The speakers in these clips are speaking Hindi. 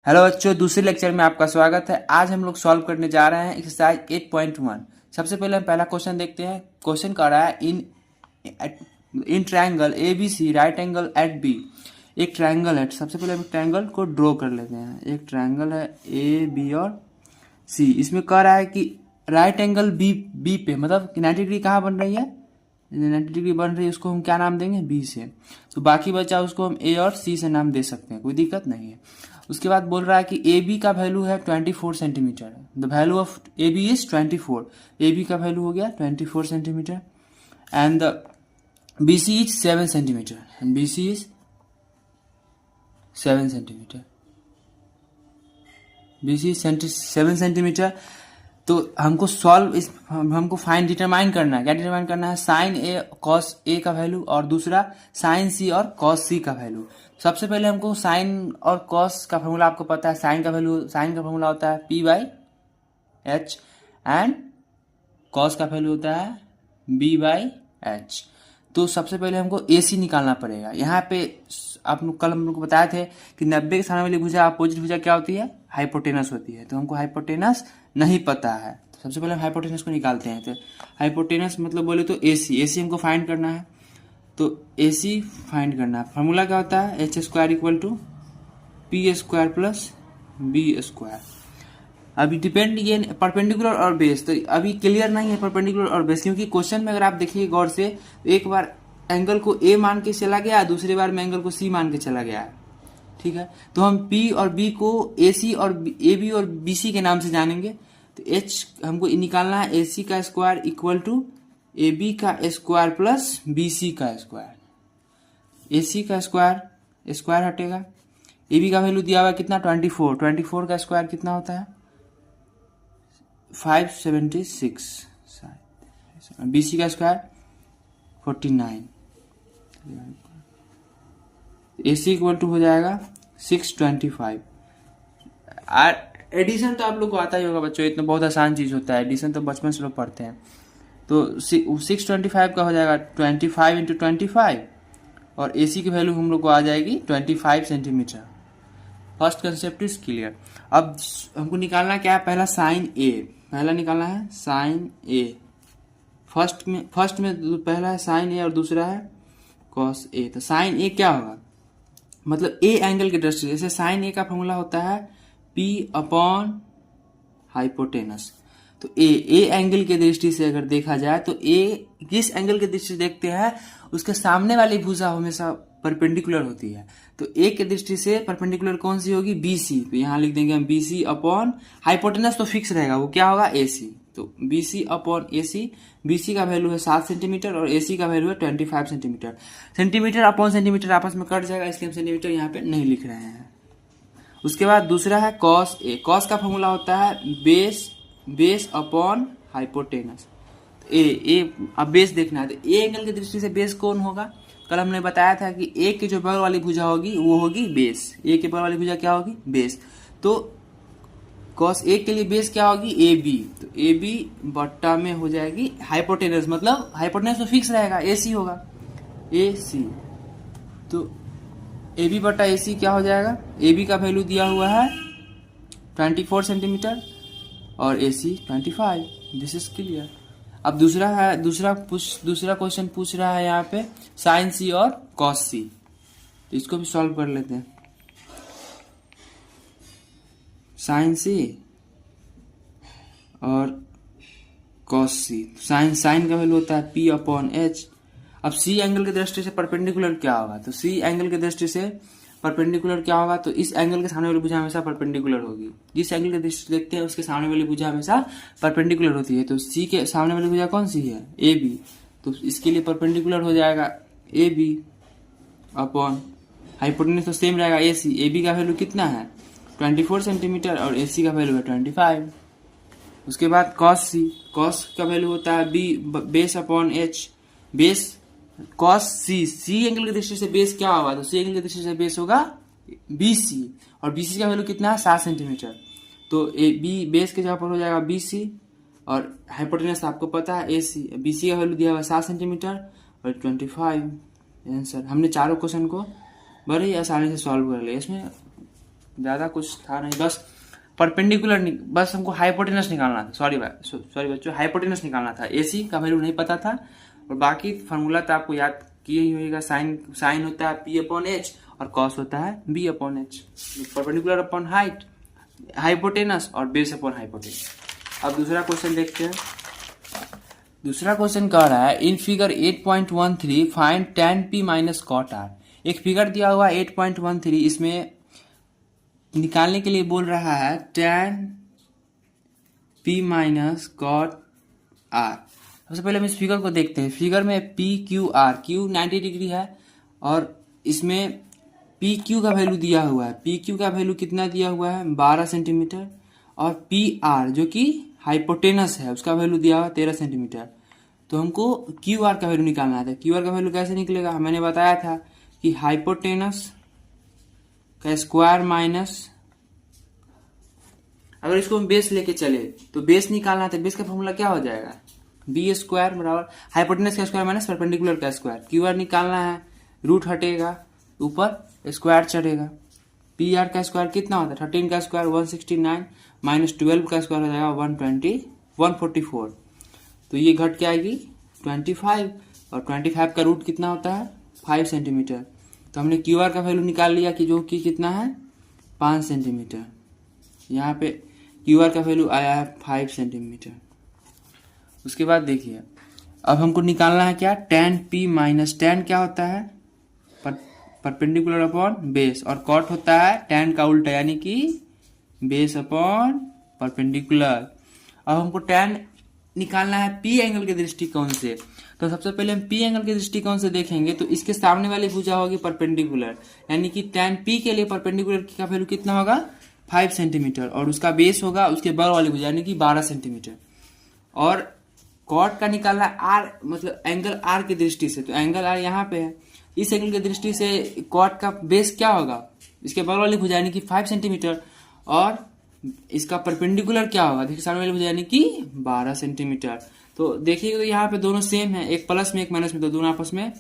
हेलो बच्चों, दूसरे लेक्चर में आपका स्वागत है। आज हम लोग सॉल्व करने जा रहे हैं एक्सरसाइज 8.1। सबसे पहले हम पहला क्वेश्चन देखते हैं। क्वेश्चन कर रहा है in triangle A B C right angle at B. एक ट्रायंगल है। सबसे पहले हम ट्रायंगल को ड्रॉ कर लेते हैं। एक ट्रायंगल है ए बी और सी। इसमें कह रहा है कि राइट एंगल बी बी पे, मतलब 90 डिग्री कहाँ बन रही है, 90 डिग्री बन रही है, उसको हम क्या नाम देंगे, बी से। तो बाकी बचा उसको हम ए और सी से नाम दे सकते हैं, कोई दिक्कत नहीं है। उसके बाद बोल रहा है कि ए बी का वैल्यू है 24 centimetre. The value of A B is 24। A B का वैल्यू हो गया 24 centimetre and the B C is 7 centimetre and B C is 7 centimetre. B C 7 centimetre. तो हमको फाइन डिटरमाइन करना है। क्या डिटरमाइन करना है? साइन ए कॉस ए का वैल्यू और दूसरा साइन सी और कॉस सी का वैल्यू। सबसे पहले हमको साइन और कॉस का फॉर्मूला आपको पता है। साइन का फॉर्मूला होता है P by H and cos का वैल्यू होता है बी बाई एच। तो सबसे पहले हमको ए सी निकालना पड़ेगा। यहाँ पे कल हम लोग को बताए थे कि 90 के सामने वाली भुजा अपोजिट भुजा क्या होती है, हाइपोटेनस होती है। तो हमको हाइपोटेनस नहीं पता है, तो सबसे पहले हम हाइपोटेनस को निकालते हैं। तो हाइपोटेनस मतलब बोले तो ए सी हमको फाइंड करना है। तो ए सी फाइंड करना है। फॉर्मूला क्या होता है? H square equal to P square plus B square. अभी डिपेंड ये परपेंडिकुलर और बेस, तो अभी क्लियर नहीं है परपेंडिकुलर और बेस, क्योंकि क्वेश्चन में अगर आप देखिए गौर से, तो एक बार एंगल को ए मान के चला गया, दूसरी बार में एंगल को सी मान के चला गया। ठीक है, तो हम पी और बी को ए सी और ए बी और बी सी के नाम से जानेंगे। तो एच हमको निकालना है ए सी का square equal to A B का स्क्वायर प्लस बी सी का स्क्वायर। ए सी का स्क्वायर स्क्वायर हटेगा, ए बी का वैल्यू दिया हुआ कितना 24 का स्क्वायर कितना होता है 576, बी सी का square 49। A C equal to हो जाएगा 625। एडिशन तो आप लोग को आता ही होगा बच्चों, इतना बहुत आसान चीज होता है। एडिशन तो बचपन से लोग पढ़ते हैं। तो 625 का हो जाएगा 25 इंटू 25 और ए सी की वैल्यू हम लोग को आ जाएगी 25 centimetre. First concept is clear. अब हमको निकालना क्या है? पहला साइन ए, पहला निकालना है साइन ए। फर्स्ट में पहला है साइन ए और दूसरा है कॉस ए। तो साइन ए क्या होगा, मतलब ए एंगल की दृष्टि से, जैसे साइन ए का फॉर्मूला होता है पी अपॉन हाइपोटेनस। तो ए एंगल की दृष्टि से अगर देखा जाए तो ए किस एंगल की दृष्टि से देखते हैं, उसके सामने वाली भुजा हमेशा परपेंडिकुलर होती है। तो ए की दृष्टि से परपेंडिकुलर कौन सी होगी? B C. तो यहां लिख देंगे हम बी सी अपॉन हाइपोटेनस, तो फिक्स रहेगा, वो क्या होगा? A C. तो B C upon A C. B C का वैल्यू है 7 सेंटीमीटर और ए सी का वैल्यू है 25 सेंटीमीटर। सेंटीमीटर अपॉन सेंटीमीटर आपस में कट जाएगा, इसलिए हम सेंटीमीटर यहाँ पे नहीं लिख रहे हैं। उसके बाद दूसरा है कॉस ए। कॉस का फॉर्मूला होता है बेस अपॉन हाइपोटेनस। ए अब बेस देखना है, तो ए एंगल की दृष्टि से बेस कौन होगा? कल हमने बताया था कि ए के जो बगल वाली भुजा होगी वो होगी बेस। ए के बगल वाली भुजा क्या होगी? बेस। तो कॉस ए के लिए बेस क्या होगी? A B. तो ए बी बट्टा में हो जाएगी हाइपोटेनस, मतलब हाइपोटेनस तो फिक्स रहेगा, ए सी होगा, ए सी। तो ए बी बट्टा ए सी क्या हो जाएगा? ए बी का वैल्यू दिया हुआ है 24 सेंटीमीटर और ए सी 25। This is clear. अब दूसरा क्वेश्चन पूछ रहा है यहाँ पे साइन सी और कॉस सी। तो इसको भी सॉल्व कर लेते हैं। साइन सी और कॉस सी। साइन का वैल्यू होता है पी अपॉन एच। अब सी एंगल की दृष्टि से परपेंडिकुलर क्या होगा? तो सी एंगल की दृष्टि से परपेंडिकुलर क्या होगा? तो इस एंगल के सामने वाली भुजा हमेशा परपेंडिकुलर होगी। जिस एंगल की दृष्टि से देखते हैं उसके सामने वाली भुजा हमेशा परपेंडिकुलर होती है। तो सी के सामने वाली भुजा कौन सी है? A B. तो इसके लिए परपेंडिकुलर हो जाएगा ए बी अपॉन हाइपोटेनस तो सेम रहेगा ए सी। ए बी का वैल्यू कितना है 24 सेंटीमीटर और ए सी का वैल्यू है 25। उसके बाद कॉस सी। कॉस का वैल्यू होता है B base upon H. Base cos C angle की दृष्टि से बेस क्या होगा? तो सी एंगल की दृष्टि से बेस होगा बी सी और बी सी का वैल्यू कितना है 7 सेंटीमीटर। तो ए बी बेस के जगह पर हो जाएगा बी सी और हाइपोटेनस आपको पता है ए सी। बी सी का वैल्यू दिया हुआ 7 सेंटीमीटर और 25 आंसर। हमने चारों क्वेश्चन को बड़े ही आसानी से सॉल्व कर लिया। इसमें ज़्यादा कुछ था नहीं, बस परपेंडिकुलर बस हमको हाइपोटेनस निकालना था। सॉरी बच्चों, हाइपोटेनस निकालना था। एसी का वैल्यू नहीं पता था और बाकी फार्मूला तो आपको याद किए ही होगा। साइन होता है पी अपॉन एच और कॉस होता है B upon H. Perpendicular upon height hypotenuse और बेस अपॉन हाइपोटेनस। अब दूसरा क्वेश्चन देखते हैं। दूसरा क्वेश्चन कह रहा है in figure 8.13 find tan p minus cot R. एक फिगर दिया हुआ 8.13, इसमें निकालने के लिए बोल रहा है tan p minus cot R. सबसे पहले हम इस फिगर को देखते हैं। फिगर में P Q R, Q 90 degree है और इसमें पी क्यू का वैल्यू दिया हुआ है। पी क्यू का वैल्यू कितना दिया हुआ है 12 सेंटीमीटर और पी आर जो कि हाइपोटेनस है उसका वैल्यू दिया हुआ है 13 सेंटीमीटर। तो हमको क्यू आर का वैल्यू निकालना था। क्यू आर का वैल्यू कैसे निकलेगा, मैंने बताया था कि हाइपोटेनस का स्क्वायर माइनस, अगर इसको हम बेस लेके चले तो बेस निकालना था। बेस का फॉर्मूला क्या हो जाएगा, बी स्क्वायर बराबर हाइपोटेनस का स्क्वायर माइनस परपेंडिकुलर का स्क्वायर। क्यू आर निकालना है, रूट हटेगा ऊपर स्क्वायर चढ़ेगा। पी आर का स्क्वायर कितना होता है 13 का स्क्वायर 169 माइनस 12 का स्क्वायर हो जाएगा 144। तो ये घट के आएगी 25 और 25 का रूट कितना होता है 5 सेंटीमीटर। तो हमने क्यू आर का वैल्यू निकाल लिया कि जो कि कितना है 5 सेंटीमीटर। यहाँ पे क्यू आर का वैल्यू आया है 5 सेंटीमीटर। उसके बाद देखिए अब हमको निकालना है क्या tan p माइनस, tan क्या होता है परपेंडिकुलर अपॉन बेस और कॉट होता है tan का उल्टा यानी कि बेस अपॉन परपेंडिकुलर। अब हमको tan निकालना है p एंगल के दृष्टिकोण से। तो सबसे पहले हम p एंगल के दृष्टिकोण से देखेंगे तो इसके सामने वाली भुजा होगी परपेंडिकुलर, यानी कि tan p के लिए परपेंडिकुलर का वैल्यू कितना होगा 5 सेंटीमीटर और उसका बेस होगा उसके बगल वाली भुजा यानी कि 12 सेंटीमीटर। और कॉट का निकालना आर मतलब एंगल आर की दृष्टि से, तो एंगल आर यहाँ पे है। इस एंगल की दृष्टि से कॉट का बेस क्या होगा इसके बगल वाली भुजा यानी कि 5 सेंटीमीटर और इसका परपेंडिकुलर क्या होगा देखिए सामने वाली भुजा यानी कि 12 सेंटीमीटर। तो देखिए तो यहाँ पे दोनों सेम है, एक प्लस में एक माइनस में, तो दोनों आपस में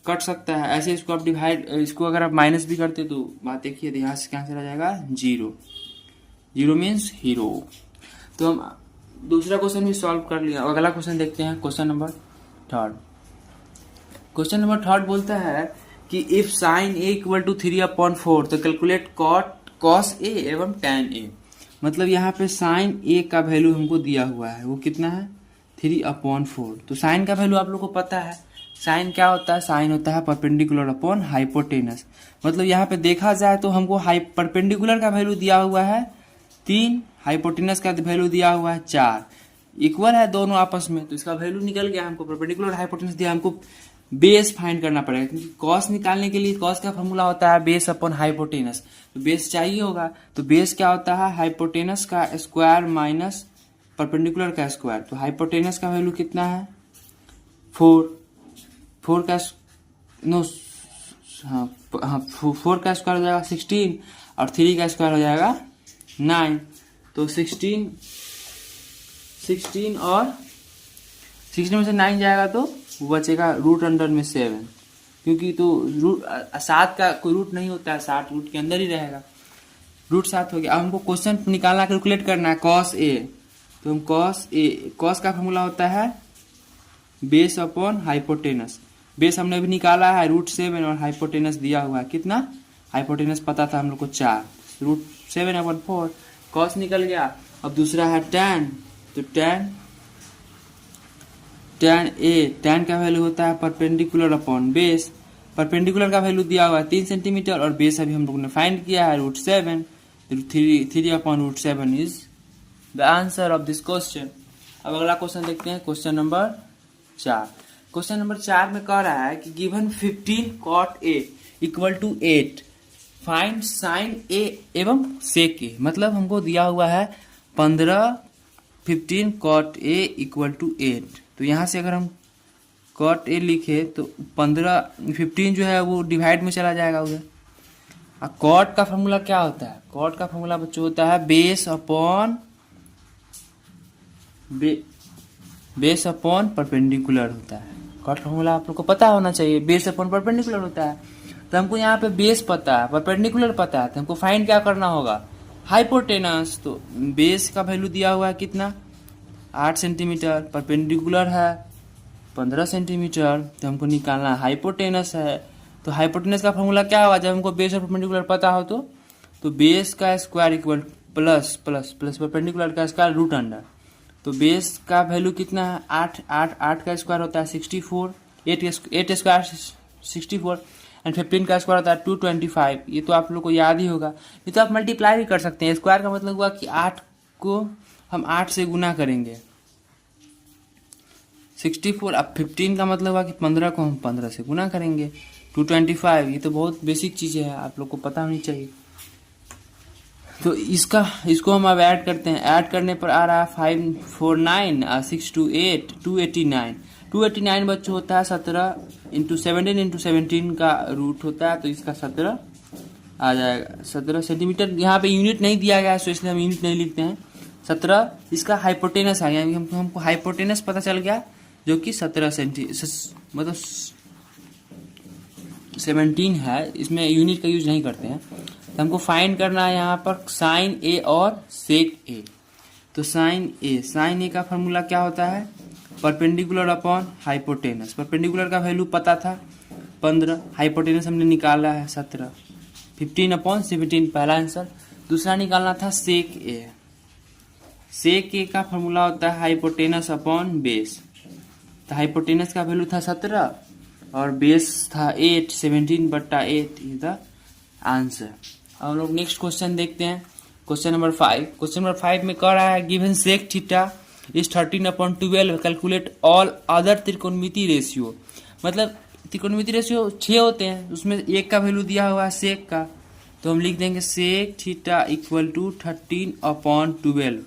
कट सकता है। ऐसे इसको आप डिवाइड, इसको अगर आप माइनस भी करते तो बात देखिए यहाँ से क्या चला जाएगा 0, 0 मीन्स हीरो। तो हम दूसरा क्वेश्चन भी सॉल्व कर लिया। अगला क्वेश्चन देखते हैं, क्वेश्चन नंबर 3। क्वेश्चन नंबर 3 बोलता है कि if sine A equal to 3/4 तो कैलकुलेट कॉस ए एवं tan ए। मतलब यहाँ पे साइन ए का वैल्यू हमको दिया हुआ है, वो कितना है 3/4। तो साइन का वैल्यू आप लोग को पता है, साइन क्या होता है, साइन होता है परपेंडिकुलर अपॉन हाइपोटेनस। मतलब यहाँ पे देखा जाए तो हमको परपेंडिकुलर का वैल्यू दिया हुआ है 3, हाइपोटेनस का वैल्यू दिया हुआ है 4, इक्वल है दोनों आपस में, तो इसका वैल्यू निकल गया। हमको परपेंडिकुलर हाइपोटेनस दिया, हमको बेस फाइंड करना पड़ेगा क्योंकि कॉस निकालने के लिए कॉस का फॉर्मूला होता है बेस अपॉन हाइपोटेनस, तो बेस चाहिए होगा। तो बेस क्या होता है हाइपोटेनस का स्क्वायर माइनस परपेंडिकुलर का स्क्वायर। तो हाइपोटेनस का वैल्यू कितना है 4 का नो हाँ 4 का स्क्वायर हो जाएगा 16 और 3 का स्क्वायर हो जाएगा 9। तो 16 और 16 में से 9 जाएगा तो वो बचेगा रूट अंडर में 7, क्योंकि तो रूट 7 का कोई रूट नहीं होता है, 7 रूट के अंदर ही रहेगा, रूट 7 हो गया। अब हमको क्वेश्चन निकालना कैलकुलेट करना है कॉस ए। तो हम कॉस का फॉर्मूला होता है बेस अपॉन हाइपोटेनस। बेस हमने भी निकाला है √7 और हाइपोटेनस दिया हुआ है कितना, हाइपोटेनस पता था हम लोग को 4, √7/4 कॉस निकल गया। अब दूसरा है tan, तो tan ए, tan का वैल्यू होता है परपेंडिकुलर अपॉन बेस। परपेंडिकुलर का वैल्यू दिया हुआ है 3 सेंटीमीटर और बेस अभी हम लोग ने फाइंड किया है √7, 3/7 is the answer of this question. अब अगला क्वेश्चन देखते हैं, क्वेश्चन नंबर 4। क्वेश्चन नंबर 4 में कह रहा है कि given 15 cot A equal to 8 find sine A एवं सेक A। मतलब हमको दिया हुआ है 15 cot A इक्वल टू 8। तो यहाँ से अगर हम cot A लिखे तो 15 जो है वो डिवाइड में चला जाएगा उधर। अब cot का फॉर्मूला क्या होता है, cot का फॉर्मूला बच्चों होता है बेस अपॉन परपेंडिकुलर होता है। कॉट फॉर्मूला आप लोग को पता होना चाहिए, बेस अपॉन परपेंडिकुलर होता है। तो हमको यहाँ पे बेस पता है, परपेंडिकुलर पता है, तो हमको फाइंड क्या करना होगा, हाइपोटेनस। तो बेस का वैल्यू दिया हुआ है कितना, 8 सेंटीमीटर, परपेंडिकुलर है 15 सेंटीमीटर, तो हमको निकालना हाइपोटेनस है। तो हाइपोटेनस का फॉर्मूला क्या होगा, जब हमको बेस और परपेंडिकुलर पता हो तो बेस का square equal plus plus plus perpendicular का स्क्वायर रूट अंडर। तो बेस का वैल्यू कितना है, 8 का स्क्वायर होता है 64, 8 स्क्वायर 64 एंड 15 का स्क्वायर होता है 225। ये तो आप लोग को याद ही होगा। ये तो आप मल्टीप्लाई भी कर सकते हैं। स्क्वायर का मतलब हुआ कि 8 को हम 8 से गुना करेंगे 64, अब 15 का मतलब हुआ कि 15 को हम 15 से गुना करेंगे 225। ये तो बहुत बेसिक चीज़ें हैं, आप लोग को पता होनी चाहिए। तो इसको हम अब ऐड करते हैं। ऐड करने पर आ रहा है 549 और 628 289। 289 बच्चों होता है 17 इंटू 17 का रूट होता है, तो इसका 17 आ जाएगा 17 सेंटीमीटर। यहाँ पे यूनिट नहीं दिया गया है, तो इसलिए हम यूनिट नहीं लिखते हैं। 17 इसका हाइपोटेनस आ गया, हमको हाइपोटेनस पता चल गया जो कि 17 मतलब 17 है। इसमें यूनिट का यूज नहीं करते हैं। तो हमको फाइंड करना है यहाँ पर साइन ए और सेक ए। तो साइन ए का फॉर्मूला क्या होता है, परपेंडिकुलर अपॉन हाइपोटेनस। परपेंडिकुलर का वैल्यू पता था 15, हाइपोटेनस हमने निकाला है 17, 15/17 पहला आंसर। दूसरा निकालना था सेक ए। सेक ए का फॉर्मूला होता है हाइपोटेनस अपॉन बेस। तो हाइपोटेनस का वैल्यू था 17 और बेस था 8, 17/8 इज द आंसर। अब हम लोग नेक्स्ट क्वेश्चन देखते हैं, क्वेश्चन नंबर 5। क्वेश्चन नंबर 5 में कह रहा है given sec theta is 13/12, calculate all other त्रिकोणमिति रेशियो। मतलब त्रिकोणमिति रेशियो 6 होते हैं, उसमें एक का वैल्यू दिया हुआ है सेक का, तो हम लिख देंगे सेक थीटा इक्वल टू 13/12।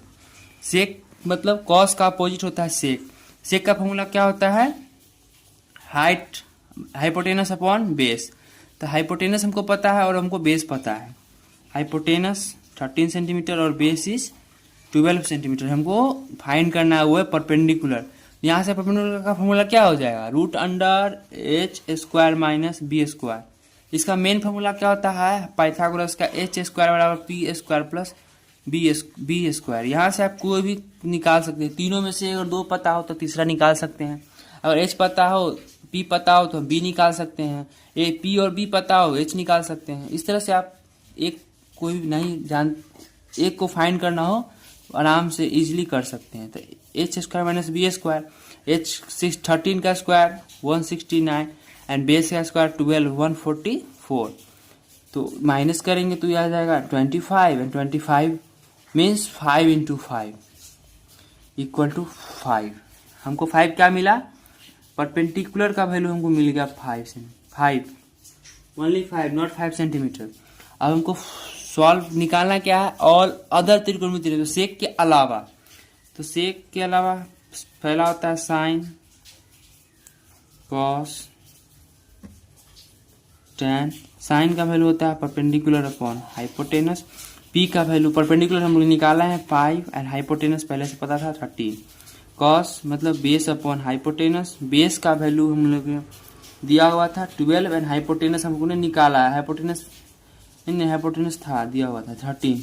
सेक मतलब कॉस का अपोजिट होता है सेक। सेक का फॉर्मूला क्या होता है, हाइपोटेनस अपॉन बेस। तो हाइपोटेनस हमको पता है और हमको बेस पता है। हाइपोटेनस 13 सेंटीमीटर और बेस इज 12 सेंटीमीटर। हमको फाइंड करना है वो है परपेंडिकुलर। यहाँ से परपेंडिकुलर का फॉर्मूला क्या हो जाएगा, root under H square minus B square. इसका मेन फॉर्मूला क्या होता है, पाइथागोरस का एच स्क्वायर बराबर P square plus B square. यहाँ से आप कोई भी निकाल सकते हैं, तीनों में से अगर 2 पता हो तो तीसरा निकाल सकते हैं। अगर एच पता हो, पी पता हो तो बी निकाल सकते हैं, ए पी और बी पता हो एच निकाल सकते हैं। इस तरह से आप एक को फाइंड करना हो आराम से इजीली कर सकते हैं। तो H square minus B square, H 13 का स्क्वायर 169 एंड बेस का स्क्वायर 12 144। तो माइनस करेंगे तो यह आ जाएगा 25 and 25 means 5 into 5 equal to 5। हमको 5 क्या मिला, परपेंडिकुलर का वैल्यू हमको मिल गया 5 ओनली 5 नॉट 5 सेंटीमीटर। अब हमको सॉल्व निकालना क्या है, ऑल अदर त्रिकोणमिति रेशियो, सेक के अलावा। तो सेक के अलावा पहला होता है साइन, कॉस, tan। साइन का वैल्यू होता है परपेंडिकुलर अपॉन हाइपोटेनस। पी का वैल्यू परपेंडिकुलर हम लोग निकाला है 5 एंड हाइपोटेनस पहले से पता था 13। कॉस मतलब बेस अपॉन हाइपोटेनस, बेस का वैल्यू हम लोग दिया हुआ था 12 एंड हाइपोटेनस हमको ने निकाला है, हाइपोटेनस था दिया हुआ था 13।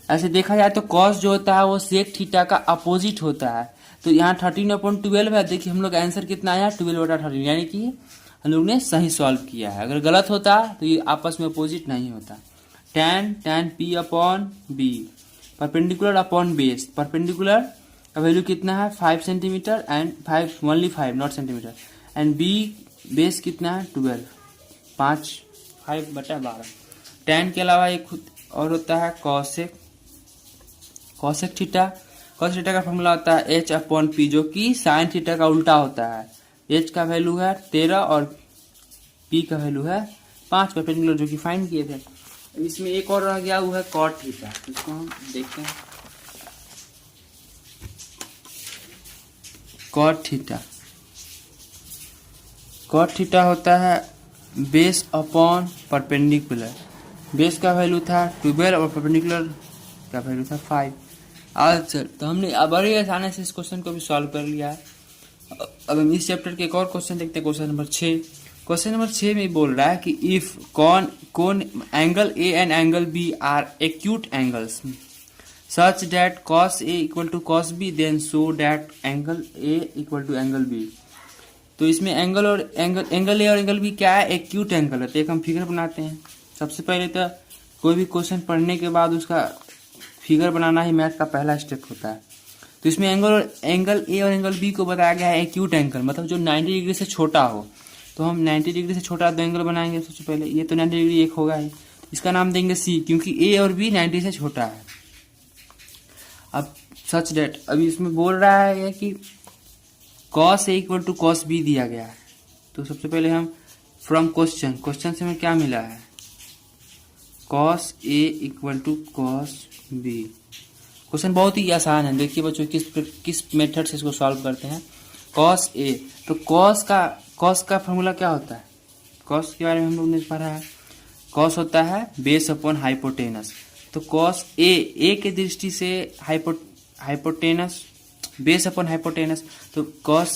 ऐसे देखा जाए तो कॉस जो होता है वो सेक थीटा का अपोजिट होता है। तो यहाँ 13/12 है। देखिए हम लोग आंसर कितना आया 12/13, यानी कि हम लोग ने सही सॉल्व किया है। अगर गलत होता तो ये आपस में अपोजिट नहीं होता। tan p upon B, perpendicular upon base. Perpendicular का वैल्यू कितना है 5 centimetre and 5 only 5 not centimetre and B base कितना है 12 5/12। tan के अलावा एक और होता है कॉसेक थीटा। कॉस थीटा का फॉर्मूला होता है एच अपॉन पी, जो कि साइन थीटा का उल्टा होता है। एच का वैल्यू है 13 और पी का वैल्यू है 5 परपेंडिकुलर, जो कि फाइंड किए थे। इसमें एक और रह गया वो है कॉट थीटा, इसको हम देखते हैं। कॉट थीटा होता है बेस अपॉन परपेंडिकुलर। बेस का वैल्यू था 12 और परपेंडिकुलर का वैल्यू था 5। अच्छा, तो हमने बड़ी आसानी से इस क्वेश्चन को भी सॉल्व कर लिया है। अब हम इस चैप्टर के एक और क्वेश्चन देखते हैं, क्वेश्चन नंबर 6। क्वेश्चन नंबर 6 में बोल रहा है कि इफ कौन angle A and angle B are acute angles such that cos A equal to cos B then show that angle A equal to angle B। तो इसमें एंगल ए और एंगल बी क्या है, एक्यूट एंगल है। तो एक हम फिगर बनाते हैं। सबसे पहले तो कोई भी क्वेश्चन पढ़ने के बाद उसका फिगर बनाना ही मैथ का पहला स्टेप होता है। तो इसमें एंगल ए और एंगल बी को बताया गया है एक्यूट एंगल, मतलब जो 90 डिग्री से छोटा हो। तो हम 90 डिग्री से छोटा दो एंगल बनाएंगे। सबसे पहले ये तो 90 डिग्री एक होगा ही, इसका नाम देंगे सी, क्योंकि ए और बी 90 से छोटा है। अब सच डेट अभी इसमें बोल रहा है कि cos A equal to cos B दिया गया है। तो सबसे पहले हम फ्रॉम क्वेश्चन से हमें क्या मिला है, cos A equal to cos B। Question बहुत ही आसान है। देखिए बच्चों किस मेथड से इसको सॉल्व करते हैं। cos A, तो cos का फॉर्मूला क्या होता है, cos के बारे में हम लोग ने पढ़ा है। cos होता है बेस अपॉन हाइपोटेनस। तो cos A के दृष्टि से हाइपोटेनस बेस अपॉन हाइपोटेनस, तो cos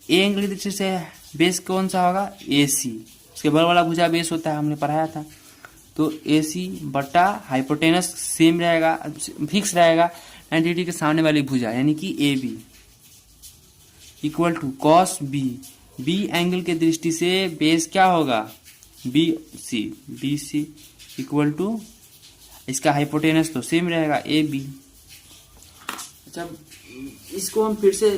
A एंगल की दृष्टि से बेस कौन सा होगा, AC। उसके बगल वाला भुजा बेस होता है, हमने पढ़ाया था। तो AC बटा हाइपोटेनस सेम रहेगा, फिक्स रहेगा 90 डिग्री के सामने वाली भुजा, यानी कि AB equal to cos B angle के दृष्टि से बेस क्या होगा, BC इक्वल टू इसका हाइपोटेनस तो सेम रहेगा AB। अच्छा, इसको हम फिर से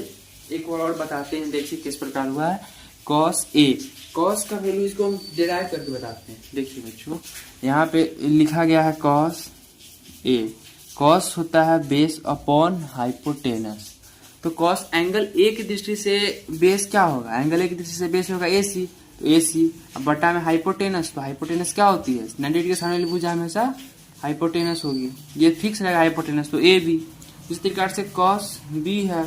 एक बार और बताते हैं। देखिए किस प्रकार हुआ है। cos का वैल्यू इसको हम डिराइव करके बताते हैं। देखिए बच्चों, यहाँ पे लिखा गया है cos A। cos होता है बेस अपॉन हाइपोटेनस। तो cos एंगल A की दृष्टि से बेस क्या होगा, एंगल A की दृष्टि से बेस होगा AC। तो AC अब बटा में हाइपोटेनस, तो हाइपोटेनस क्या होती है, 90 डिग्री के सामने वाली भुजा हमेशा हाइपोटेनस होगी, ये फिक्स रहेगा हाइपोटेनस। तो AB इस प्रकार से cos B है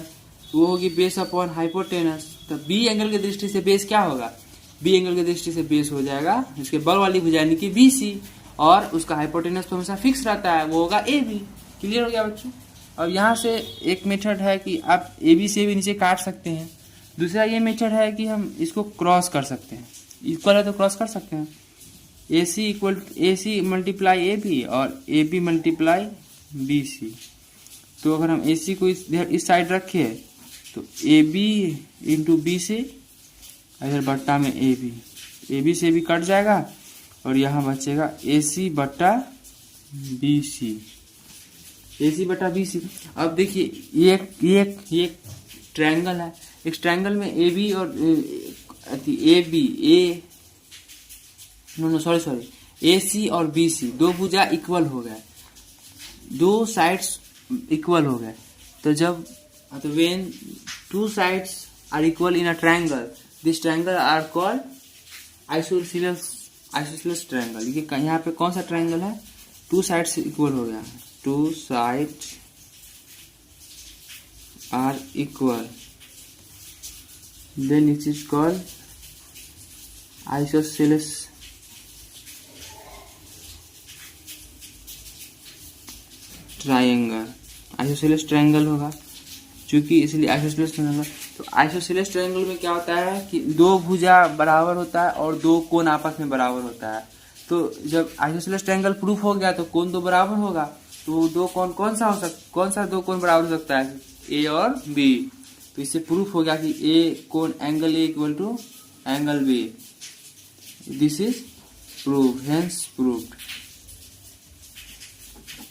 वो होगी बेस अपॉन हाइपोटेनस। तो B एंगल की दृष्टि से बेस क्या होगा, B एंगल की दृष्टि से बेस हो जाएगा इसके बल वाली भुजा यानी कि BC, और उसका हाइपोटेनस तो हमेशा फिक्स रहता है, वो होगा AB। क्लियर हो गया बच्चों। अब यहाँ से एक मेथड है कि आप AB से भी नीचे काट सकते हैं। दूसरा ये मेथड है कि हम इसको क्रॉस कर सकते हैं, इक्वल है तो क्रॉस कर सकते हैं। AC मल्टीप्लाई AB और AB मल्टीप्लाई BC। तो अगर हम AC को इस साइड रखे तो AB इंटू BC, इधर बट्टा में AB से भी कट जाएगा और यहाँ बचेगा AC बट्टा BC। अब देखिए ये एक ट्रायंगल है। इस ट्रायंगल में AB और AC और BC दो भुजा इक्वल हो गए, दो साइड्स इक्वल हो गए। तो when two sides are equal in a triangle, this triangle are called isosceles triangle। ये यहाँ पे कौन सा ट्रायंगल है, टू साइड्स इक्वल हो गया, two sides are equal, then it is called isosceles triangle. Isosceles triangle होगा चूंकि, इसलिए आइसोसेलेस ट्रायंगल। तो आइसोसेलेस ट्रायंगल में क्या होता है कि दो भुजा बराबर होता है और दो कोण आपस में बराबर होता है। तो जब आइसोसेलेस ट्रायंगल प्रूफ हो गया तो कोण दो बराबर होगा। तो दो कोण कौन सा दो कोण बराबर हो सकता है, A और B। तो इससे प्रूफ हो गया कि angle A equal to angle B। This is proof, hence proved.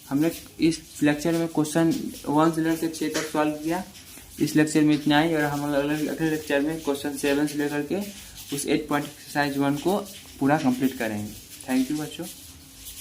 हमने इस लेक्चर में क्वेश्चन 1 से लेकर 6 तक सॉल्व किया। इस लेक्चर में इतना ही, और हम अगले लेक्चर में क्वेश्चन 7 से लेकर के उस 8 पॉइंट एक्सरसाइज 1 को पूरा कंप्लीट करेंगे। थैंक यू बच्चों।